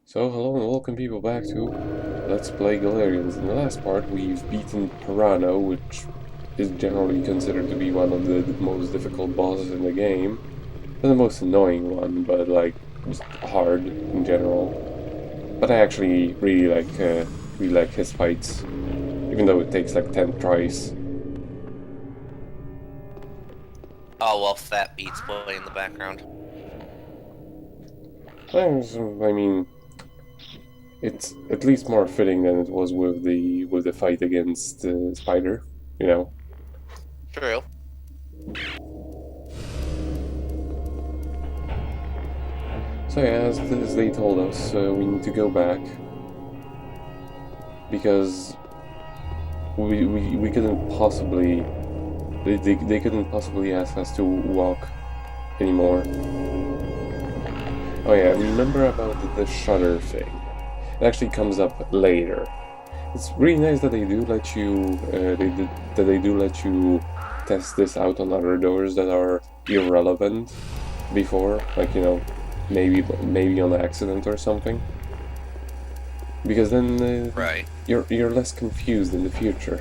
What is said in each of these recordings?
So hello and welcome people back to Let's Play Galerians. In the last part we've beaten Pirano, which is generally considered to be one of the most difficult bosses in the game. Not the most annoying one, but like just hard in general. But I actually really like his fights, even though it takes like 10 tries. Oh, well, fat beats play in the background. I mean, it's at least more fitting than it was with the fight against Spider, you know. True. So yeah, as they told us, we need to go back because we couldn't possibly they couldn't possibly ask us to walk anymore. Oh yeah, remember about the shutter thing? It actually comes up later. It's really nice that they do let you they do let you test this out on other doors that are irrelevant before, like maybe on accident or something. Because then Right. you're less confused in the future.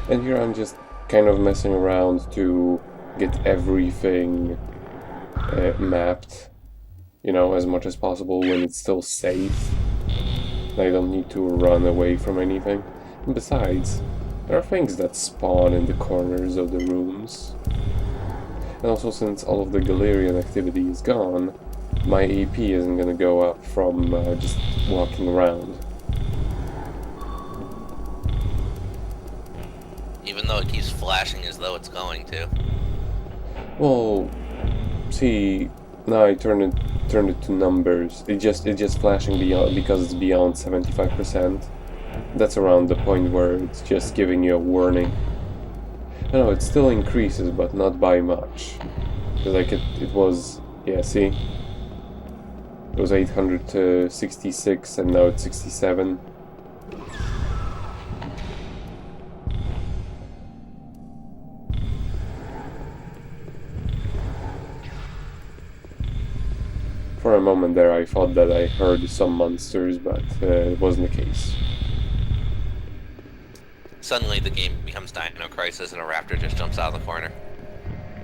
And here I'm just kind of messing around to get everything mapped, as much as possible when it's still safe. I don't need to run away from anything. And besides, there are things that spawn in the corners of the rooms. And also, since all of the Galerian activity is gone, my AP isn't gonna go up from just walking around. Even though it keeps flashing as though it's going to. Well, see, now I turned it to numbers. It's just flashing beyond because it's beyond 75%. That's around the point where it's just giving you a warning. I know it still increases, but not by much. Like it was, yeah. See, it was 866, and now it's 67. For a moment there I thought that I heard some monsters, but it wasn't the case. Suddenly the game becomes Dino Crisis and a raptor just jumps out of the corner.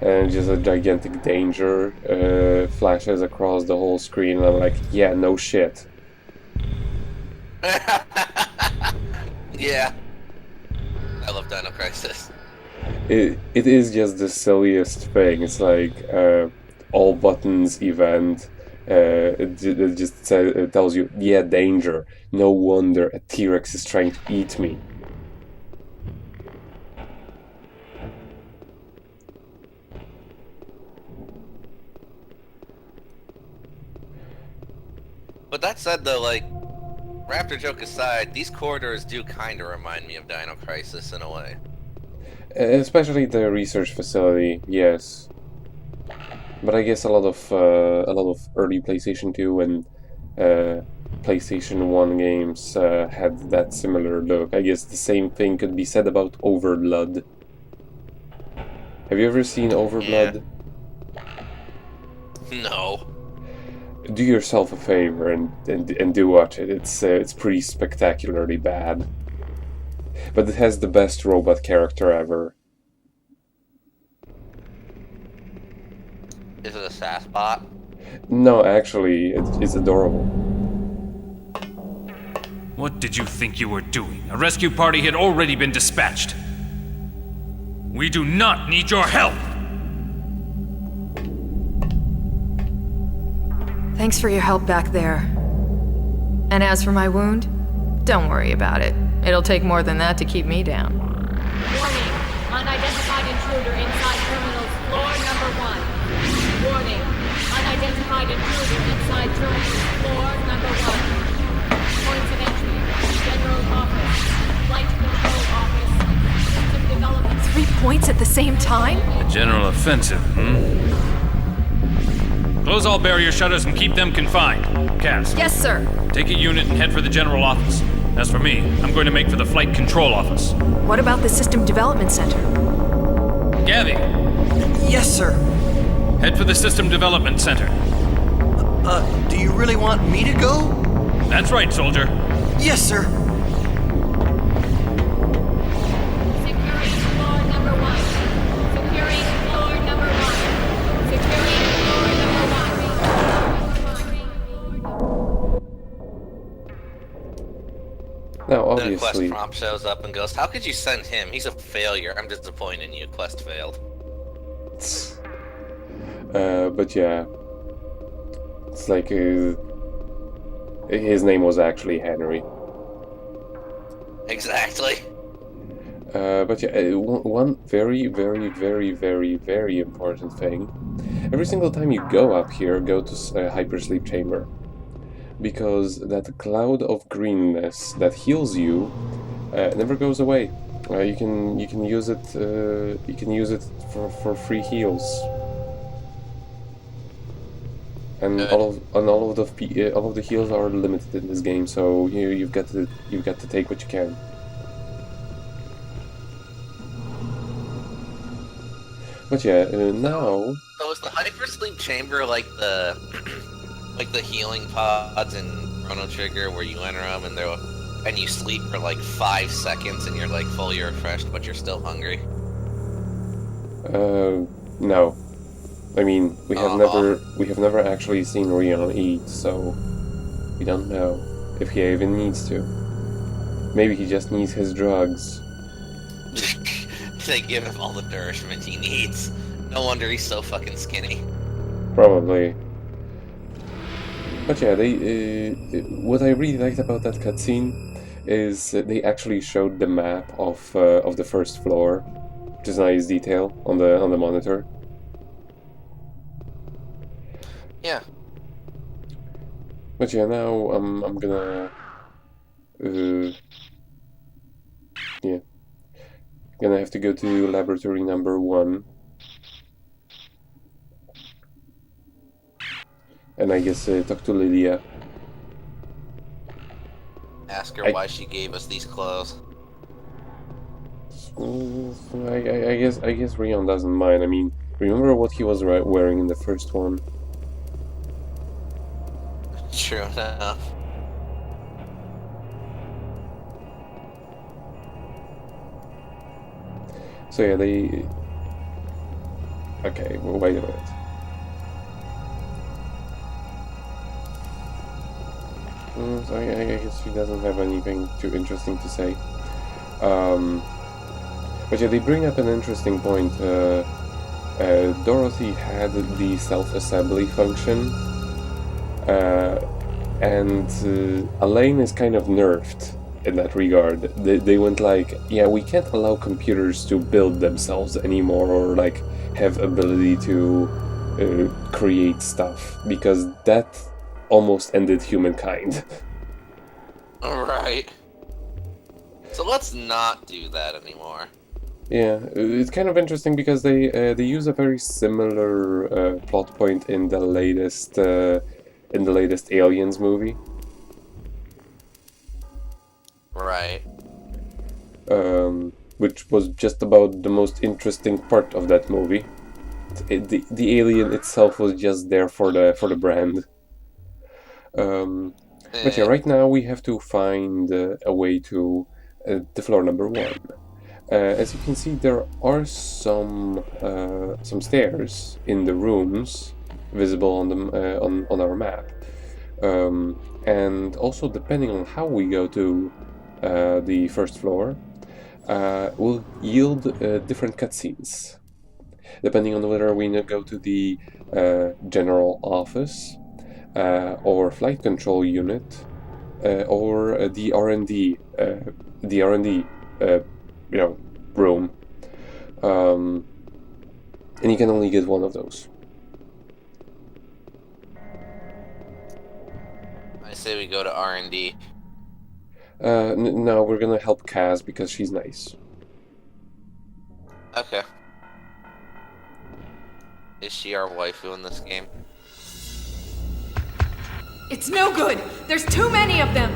And just a gigantic danger flashes across the whole screen, and I'm like, yeah, no shit. Yeah. I love Dino Crisis. It is just the silliest thing. It's like all buttons event. It just it tells you, yeah, danger. No wonder a T-Rex is trying to eat me. But that said, though, like, raptor joke aside, these corridors do kind of remind me of Dino Crisis in a way. Especially the research facility, yes. But I guess a lot of early PlayStation 2 and PlayStation 1 games had that similar look. I guess the same thing could be said about Overblood. Have you ever seen Overblood? Yeah. No. Do yourself a favor and do watch it. It's pretty spectacularly bad. But it has the best robot character ever. Is it a SAS bot? No, actually, it's adorable. What did you think you were doing? A rescue party had already been dispatched. We do not need your help! Thanks for your help back there. And as for my wound, don't worry about it. It'll take more than that to keep me down. Warning! Unidentified intruder inside terminals floor number 1. Warning! Unidentified intruder inside terminals floor number 1. Points of entry: General Office, Flight Control Office, System Development. 3 points at the same time? A general offensive, Close all barrier shutters and keep them confined. Cass. Yes, sir. Take a unit and head for the general office. As for me, I'm going to make for the flight control office. What about the System Development Center? Gabby, Yes, sir. head for the system development center. Do you really want me to go? That's right, soldier. Yes, sir. Securing floor number 1. Securing floor number 1. Securing floor number 1. Now, Then a quest obviously, prompt shows up and goes, "How could you send him? He's a failure. I'm disappointed in you. Quest failed." but yeah, it's like his name was actually Henry. Exactly. But yeah, one very, very, very, very, very important thing. Every single time you go up here, go to hypersleep chamber, because that cloud of greenness that heals you never goes away. You can use it. You can use it for free heals. And all of the heals are limited in this game, so you've got to take what you can. But yeah, now. So is the hypersleep chamber like the like the healing pods in Chrono Trigger, where you enter them and you sleep for like 5 seconds and you're like fully refreshed, but you're still hungry? No. I mean, we have never actually seen Rion eat, so we don't know if he even needs to. Maybe he just needs his drugs. They give him all the nourishment he needs. No wonder he's so fucking skinny. Probably. But yeah, what I really liked about that cutscene is they actually showed the map of the first floor, which is a nice detail on the monitor. Yeah. But yeah, now I'm gonna gonna have to go to laboratory number 1, and I guess talk to Lydia. Ask her why she gave us these clothes. I guess Rion doesn't mind. I mean, remember what he was wearing in the first one? True enough. So yeah, they... Okay, well, wait a minute. So I guess she doesn't have anything too interesting to say. But yeah, they bring up an interesting point. Dorothy had the self-assembly function, and Elaine is kind of nerfed in that regard. They went like, yeah, we can't allow computers to build themselves anymore, or like have ability to create stuff, because that almost ended humankind. Alright. So let's not do that anymore. Yeah, it's kind of interesting because they use a very similar plot point in the latest Aliens movie. Right. Which was just about the most interesting part of that movie. The alien itself was just there for the brand. But yeah, right now we have to find a way to the floor number 1. As you can see, there are some stairs in the rooms visible on the on our map, and also depending on how we go to the first floor, will yield different cutscenes, depending on whether we go to the general office, or flight control unit, or the R&D room, and you can only get one of those. I say we go to R&D. No, we're gonna help Kaz because she's nice. Okay. Is she our waifu in this game? It's no good! There's too many of them!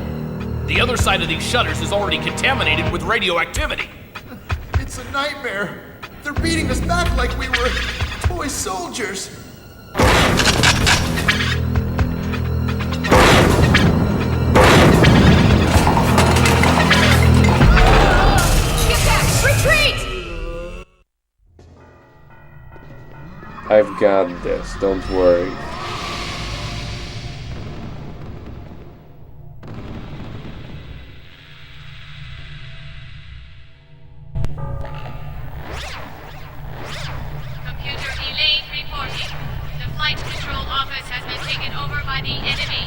The other side of these shutters is already contaminated with radioactivity. It's a nightmare. They're beating us back like we were toy soldiers. got this, don't worry. Computer Elaine reporting. The flight control office has been taken over by the enemy.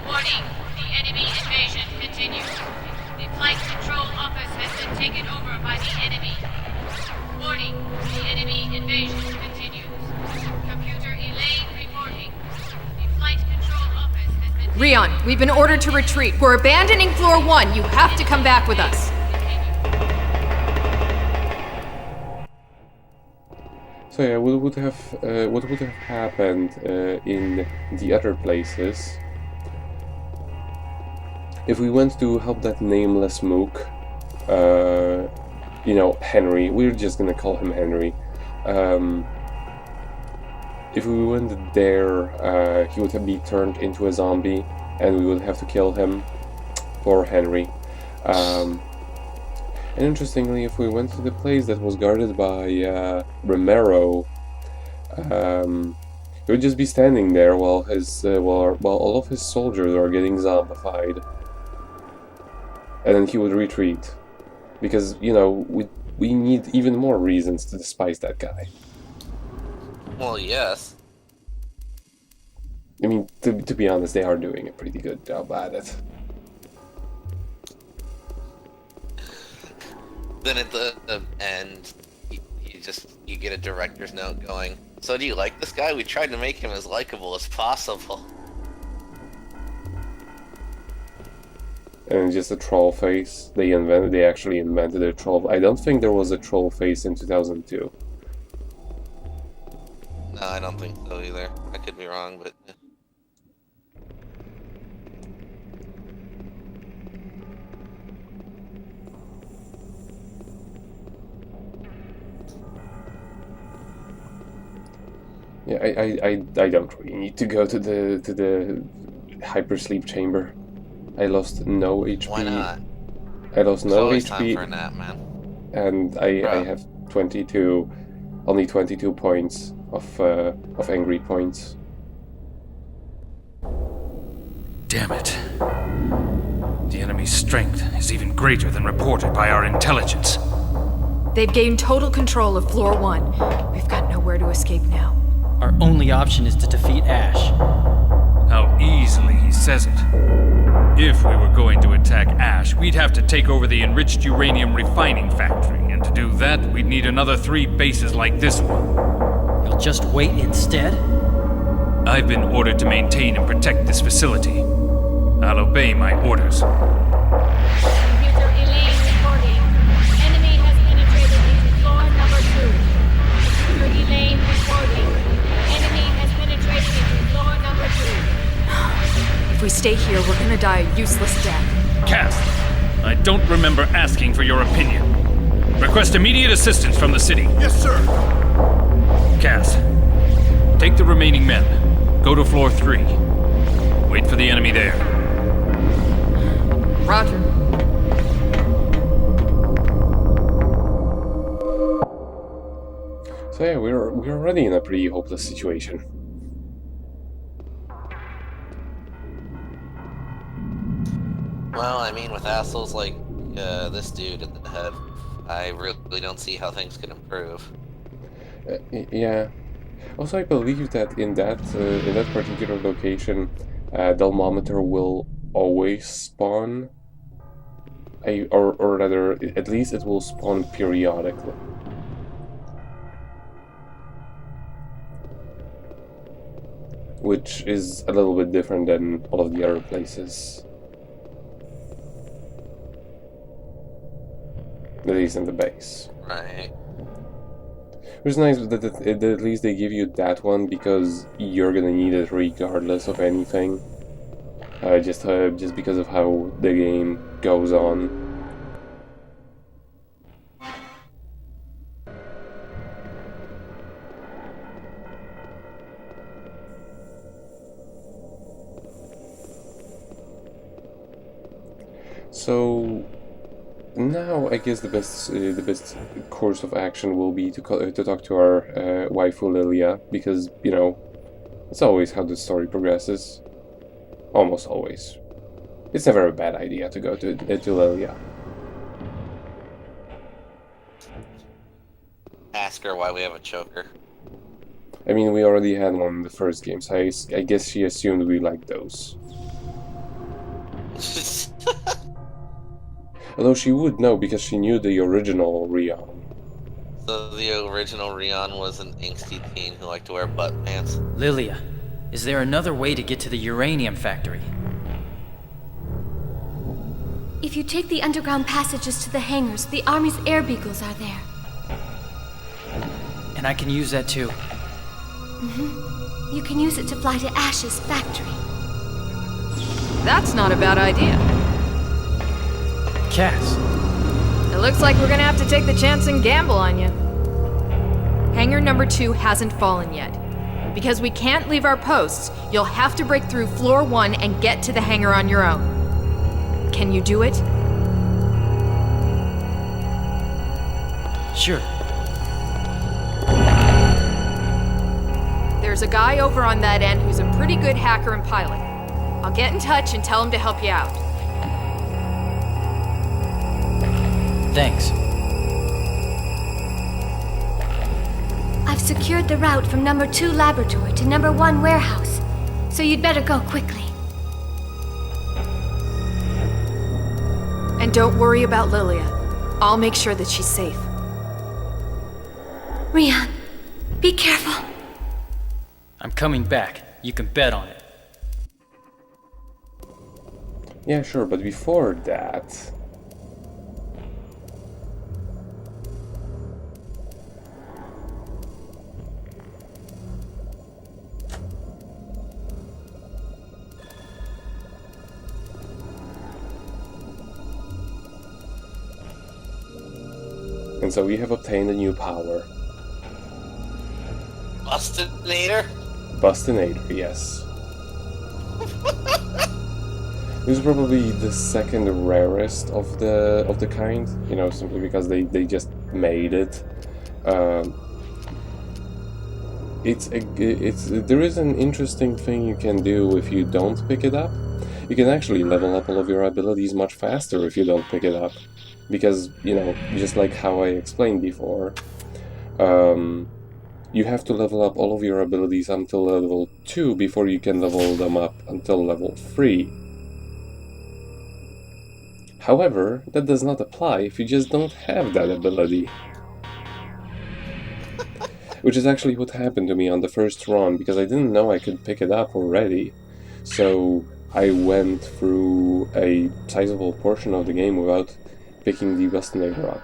Warning, the enemy invasion continues. The flight control office has been taken over by the enemy. Warning, the enemy invasion continues. Computer Elaine reporting. The flight control office has been taken Rion, we've been ordered to retreat. We're abandoning floor 1. You have to come back with us. So yeah, what would have happened in the other places if we went to help that nameless mook, you know, Henry, we're just gonna call him Henry. If we went there, he would have been turned into a zombie, and we would have to kill him. Poor Henry. And interestingly, if we went to the place that was guarded by Romero, he would just be standing there while while all of his soldiers are getting zombified, and then he would retreat, because you know we need even more reasons to despise that guy. Well, yes. I mean, to be honest, they are doing a pretty good job at it. Then at the end, you get a director's note going, so do you like this guy? We tried to make him as likable as possible. And just a troll face. They actually invented a troll. I don't think there was a troll face in 2002. No, I don't think so either. I could be wrong, but... Yeah, I don't really need to go to the hypersleep chamber. I lost no HP. Why not? I lost There's no always HP, time for a nap, man. and I have only 22 points of angry points. Damn it. The enemy's strength is even greater than reported by our intelligence. They've gained total control of floor 1. We've got nowhere to escape now. Our only option is to defeat Ash. How easily he says it. If we were going to attack Ash, we'd have to take over the enriched uranium refining factory, and to do that, we'd need another 3 bases like this one. You'll just wait instead? I've been ordered to maintain and protect this facility. I'll obey my orders. Computer Elaine reporting. Enemy has penetrated into floor number 2. Computer Elaine reporting. Enemy has penetrated into floor number 2. If we stay here, we're gonna die a useless death. Cass, I don't remember asking for your opinion. Request immediate assistance from the city. Yes, sir. Cass, take the remaining men. Go to floor 3. Wait for the enemy there. Roger. So yeah, we're already in a pretty hopeless situation. Well, I mean, with assholes like this dude at the head, I really don't see how things can improve. Yeah. Also, I believe that in that particular location, Delmometer will always spawn. Or rather, at least it will spawn periodically. Which is a little bit different than all of the other places. At least in the base. Right. It's nice that at least they give you that one, because you're gonna need it regardless of anything. Just because of how the game goes on. So Now, I guess the best course of action will be to talk to our waifu Lilia, because it's always how the story progresses. Almost always. It's never a bad idea to go to Lilia. Ask her why we have a choker. I mean, we already had one in the first game, so I guess she assumed we liked those. Although she would know because she knew the original Rion. So the original Rion was an angsty teen who liked to wear butt pants. Lilia, is there another way to get to the uranium factory? If you take the underground passages to the hangars, the Army's air beagles are there. And I can use that too. You can use it to fly to Ash's factory. That's not a bad idea. Cass, It looks like we're gonna have to take the chance and gamble on you. Hangar number 2 hasn't fallen yet. Because we can't leave our posts, you'll have to break through floor 1 and get to the hangar on your own. Can you do it? sure. There's a guy over on that end who's a pretty good hacker and pilot. I'll get in touch and tell him to help you out. Thanks. I've secured the route from number 2 laboratory to number 1 warehouse, so you'd better go quickly. And don't worry about Lilia. I'll make sure that she's safe. Rion, be careful. I'm coming back. You can bet on it. Yeah, sure, but before that... And so we have obtained a new power. Bustinator? Bustinator, yes. This is probably the second rarest of the kind, simply because they just made it. There is an interesting thing you can do if you don't pick it up. You can actually level up all of your abilities much faster if you don't pick it up. Because, just like how I explained before, you have to level up all of your abilities until level 2 before you can level them up until level 3. However, that does not apply if you just don't have that ability. Which is actually what happened to me on the first run, because I didn't know I could pick it up already. So I went through a sizable portion of the game without picking the Bustinator up.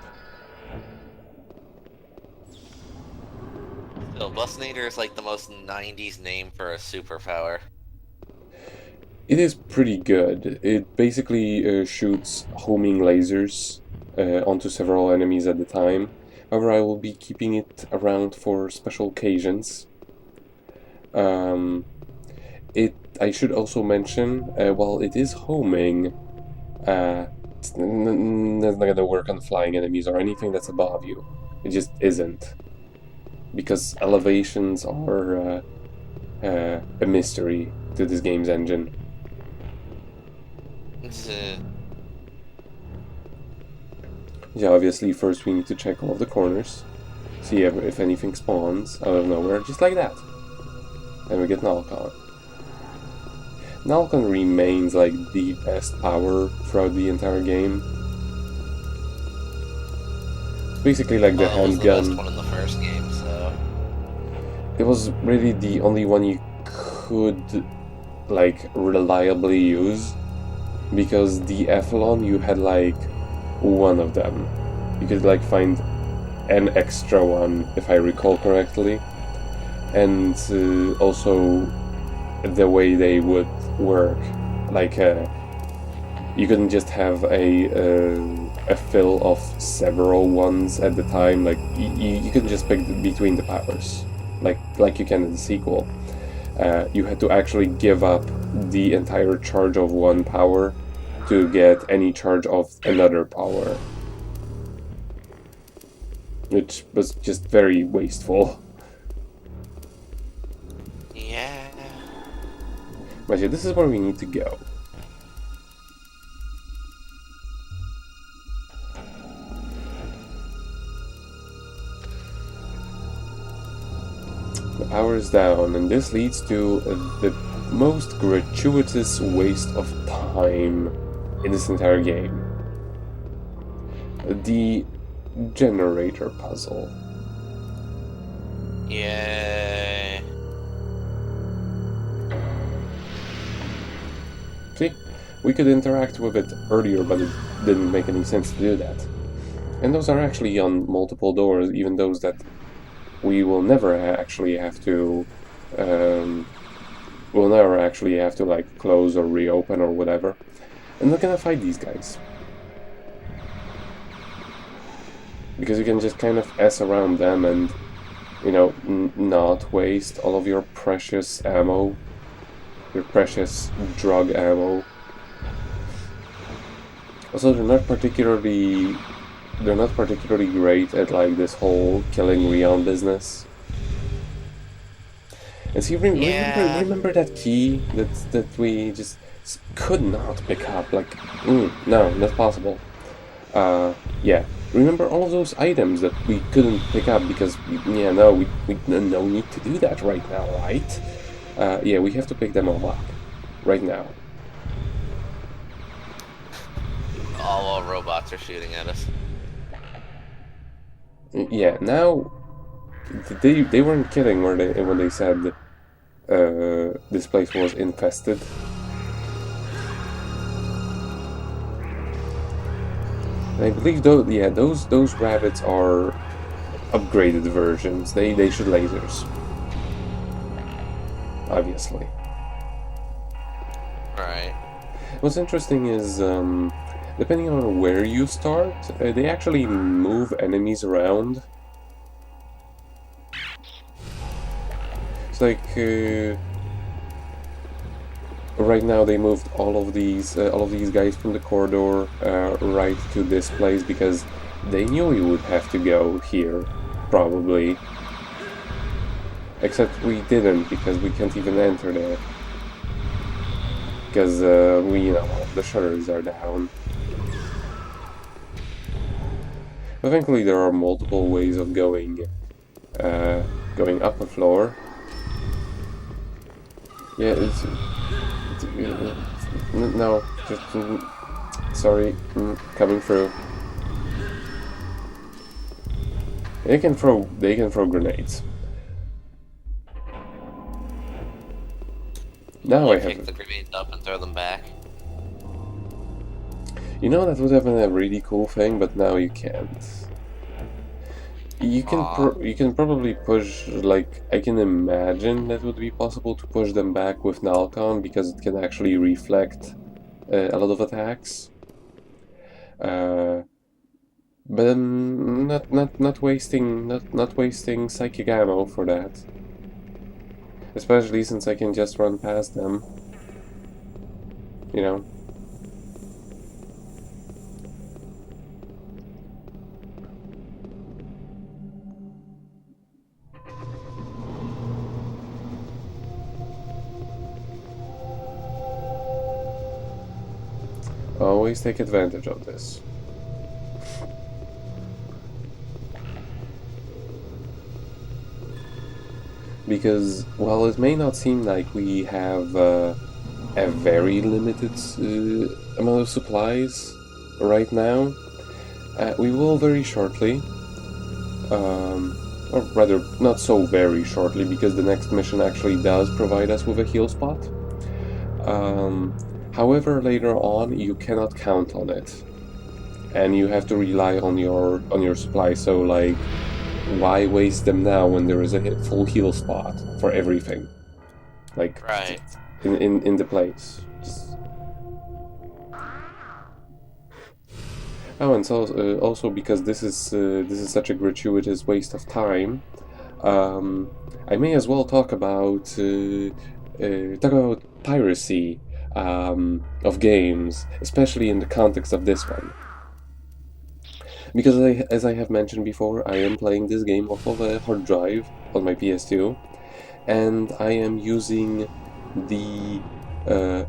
So Bustinator is like the most 90s name for a superpower. It is pretty good. It basically shoots homing lasers onto several enemies at a time. However, I will be keeping it around for special occasions. I should also mention, while it is homing, that's not gonna work on flying enemies or anything that's above you. It just isn't. Because elevations are a mystery to this game's engine. Yeah, obviously first we need to check all of the corners, see if anything spawns out of nowhere, just like that. And we get Nalcon. Nalcon remains like the best power throughout the entire game. It's basically like the handgun. It was the best one in the first game, so... It was really the only one you could, reliably use. Because the Athlon, you had, one of them. You could, find an extra one, if I recall correctly. And also, the way they would work. You couldn't just have a fill of several ones at the time. You couldn't just pick between the powers, like you can in the sequel. You had to actually give up the entire charge of one power to get any charge of another power. which was just very wasteful. Yeah. But yeah, this is where we need to go. The power is down, and this leads to the most gratuitous waste of time in this entire game. The generator puzzle. Yeah. See, we could interact with it earlier, but it didn't make any sense to do that. And those are actually on multiple doors, even those that we will never actually have to, we'll never actually have to like close or reopen or whatever. I'm not gonna fight these guys. Because you can just kind of S around them and, you know, not waste all of your precious ammo. Your precious drug ammo. Also, they're not particularly great at like this whole killing Rion business. And see, remember that key that we just could not pick up? Like, no, not possible. Yeah. Remember all of those items that we couldn't pick up because, yeah, no, we no need to do that right now, right? Yeah, we have to pick them all up right now. All while robots are shooting at us. Yeah, now they weren't kidding when they said this place was infested. And I believe those rabbits are upgraded versions. They shoot lasers. Obviously. Right. What's interesting is, depending on where you start, they actually move enemies around. It's like, right now they moved all of these guys from the corridor right to this place because they knew we would have to go here, probably. Except we didn't, because we can't even enter there. Because the shutters are down. But thankfully there are multiple ways of going up a floor. Yeah, no, just sorry, coming through. They can throw grenades. Now I have. Pick the grenades up and throw them back. You know, that would have been a really cool thing, but now you can't. You can probably push, like, I can imagine that would be possible to push them back with Nalcon because it can actually reflect a lot of attacks. But I'm not wasting psychic ammo for that. Especially since I can just run past them. You know. Always take advantage of this. Because while it may not seem like we have a very limited amount of supplies right now, we will very shortly, or rather not so very shortly, because the next mission actually does provide us with a heal spot. However, later on you cannot count on it, and you have to rely on your supplies. So, like, why waste them now when there is a full heal spot for everything? Like, right. in the place. Oh, and so also because this is such a gratuitous waste of time, I may as well talk about piracy of games, especially in the context of this one. Because as I have mentioned before, I am playing this game off of a hard drive on my PS2, and I am using the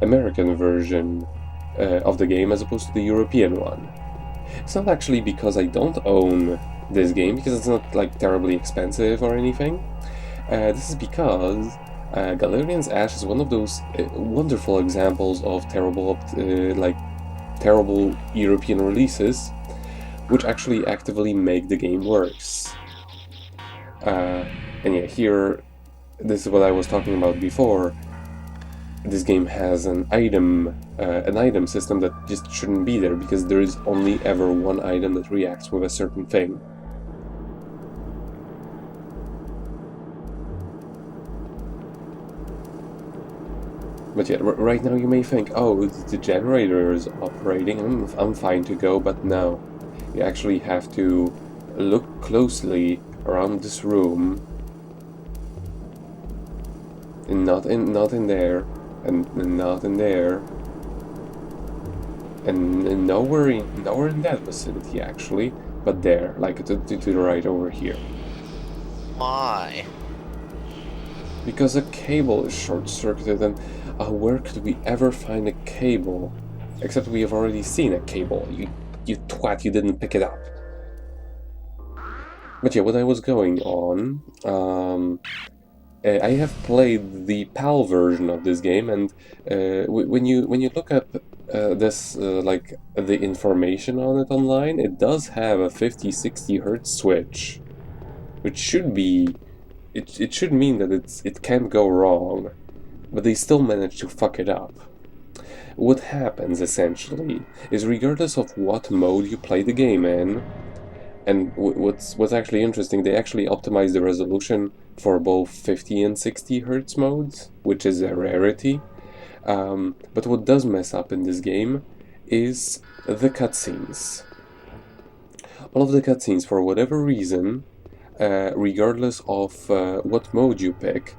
American version of the game as opposed to the European one. It's not actually because I don't own this game, because it's not like terribly expensive or anything. This is because Galerians Ash is one of those wonderful examples of terrible European releases, which actually actively make the game worse. And yeah, here, this is what I was talking about before. This game has an item system that just shouldn't be there, because there is only ever one item that reacts with a certain thing. But yeah, right now you may think, oh, the generator is operating, I'm fine to go, but no. You actually have to look closely around this room, and not in there, and not in there, and nowhere in that vicinity actually, but there, like to the right over here. Why? Because a cable is short-circuited, and where could we ever find a cable? Except we have already seen a cable. You twat, you didn't pick it up. But yeah, what I was going on, I have played the PAL version of this game, and when you look up this like the information on it online, it does have a 50-60 Hz switch, which should be it should mean that it can't go wrong, but they still manage to fuck it up. What happens essentially is, regardless of what mode you play the game in, and what's actually interesting, they actually optimize the resolution for both 50 and 60 Hz modes, which is a rarity. But what does mess up in this game is the cutscenes. All of the cutscenes, for whatever reason, regardless of what mode you pick,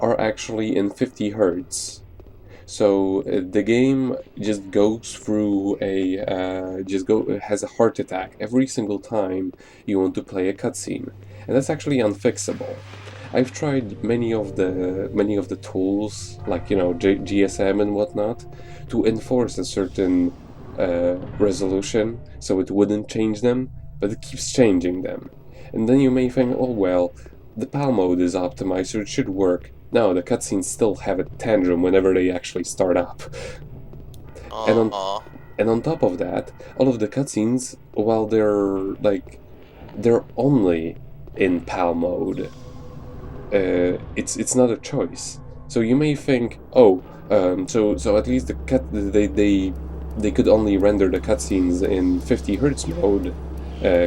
are actually in 50 Hz. So the game just goes through has a heart attack every single time you want to play a cutscene, and that's actually unfixable. I've tried many of the tools, like GSM and whatnot, to enforce a certain resolution so it wouldn't change them, but it keeps changing them. And then you may think, oh well, the PAL mode is optimized, so it should work. No, the cutscenes still have a tantrum whenever they actually start up. And on top of that, all of the cutscenes, while they're only in PAL mode, it's not a choice. So you may think, oh, so at least they could only render the cutscenes in 50 Hz mode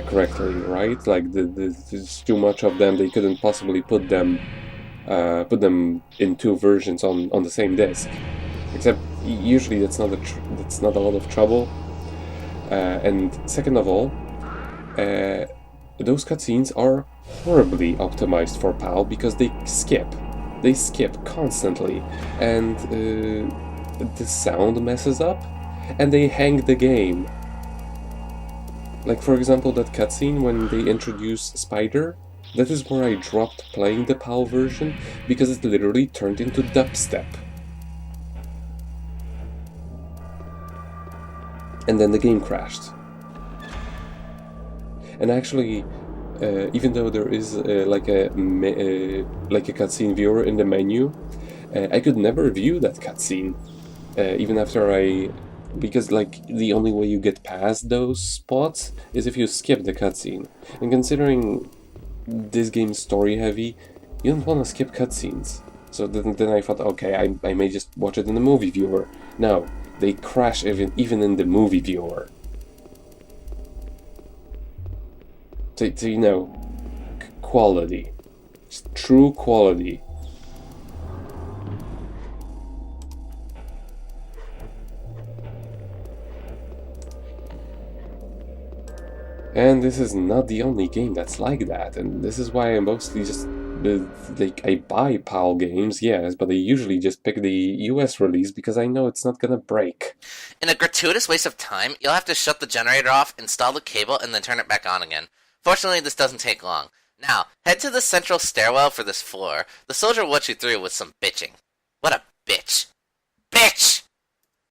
correctly, right? Like there's too much of them. They couldn't possibly put them in two versions on the same disk. Except usually that's not a lot of trouble. And second of all, those cutscenes are horribly optimized for PAL, because they skip constantly, and the sound messes up, and they hang the game. Like, for example, that cutscene when they introduce Spider, that is where I dropped playing the PAL version, because it literally turned into dubstep. And then the game crashed. And actually, even though there is like a cutscene viewer in the menu, I could never view that cutscene, even after because like the only way you get past those spots is if you skip the cutscene. And considering this game's story heavy, you don't want to skip cutscenes. So then I thought, okay, I may just watch it in the movie viewer. No, they crash even in the movie viewer. So quality. Just true quality. And this is not the only game that's like that, and this is why I mostly just I buy PAL games, yes, but I usually just pick the US release because I know it's not gonna break. In a gratuitous waste of time, you'll have to shut the generator off, install the cable, and then turn it back on again. Fortunately, this doesn't take long. Now, head to the central stairwell for this floor. The soldier will let you through with some bitching. What a bitch. Bitch!